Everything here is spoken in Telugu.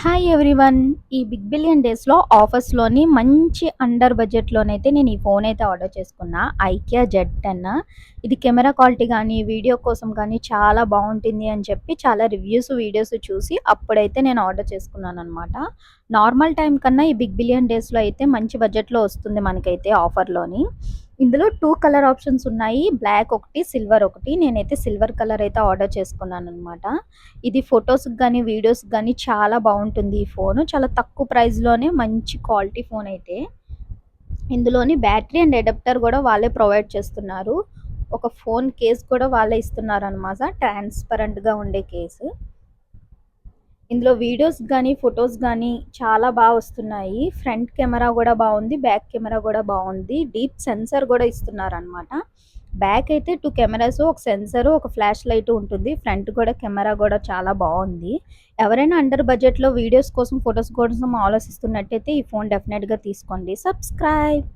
Hi everyone. ఈ బిగ్ బిలియన్ డేస్‌లో ఆఫర్స్‌లోని మంచి అండర్ బడ్జెట్‌లోనైతే నేను ఈ ఫోన్ అయితే ఆర్డర్ చేసుకున్నా. ఐకియా జెడ్10. ఇది కెమెరా క్వాలిటీ గానీ, వీడియో కోసం కానీ చాలా బావుంటుంది అని చెప్పి చాలా రివ్యూస్, వీడియోస్ చూసి అప్పుడైతే నేను ఆర్డర్ చేసుకున్నాననమాట. నార్మల్ టైమ్ కన్నా ఈ బిగ్ బిలియన్ డేస్‌లో అయితే మంచి బడ్జెట్‌లో వస్తుంది మనకైతే ఆఫర్‌లోని. ఇందులో 2 కలర్ ఆప్షన్స్ ఉన్నాయి. బ్లాక్ ఒకటి, సిల్వర్ ఒకటి. నేనైతే సిల్వర్ కలర్ అయితే ఆర్డర్ చేసుకున్నాననమాట. ఇది ఫోటోస్‌కి గానీ, వీడియోస్‌కి గానీ చాలా బావుంటుంది ఈ ఫోను. చాలా తక్కువ ప్రైస్‌లోనే మంచి క్వాలిటీ ఫోనయితే. ఇందులోని బ్యాటరీ అండ్ అడాప్టర్ గూడా వాళ్ళే ప్రొవైడ్ చేస్తున్నారు. ఒక ఫోన్ కేస్ కూడా వాళ్ళే ఇస్తున్నారనమాట. ట్రాన్స్‌పరెంట్‌గా ఉండే కేసు. ఇందులో వీడియోస్ గానీ, ఫోటోస్ గానీ చాలా వస్తున్నాయి. ఫ్రంట్ కెమెరా గూడా బావుంది. బ్యాక్ కెమెరా గూడా బావుంది. డీప్ సెన్సార్ గూడా ఇస్తున్నారనమాట. బ్యాక్ అయితే 2 కెమెరాస్, ఒక సెన్సారు, ఒక ఫ్లాష్ లైట్ ఉంటుంది. ఫ్రంట్ కూడా కెమెరా గూడా చాలా బావుంది. ఎవరైనా అండర్ బడ్జెట్‌లో వీడియోస్ కోసం, ఫోటోస్ కోసం ఆలోచిస్తున్నట్టయితే ఈ ఫోన్ డెఫినెట్‌గా తీసుకోండి. సబ్స్క్రైబ్.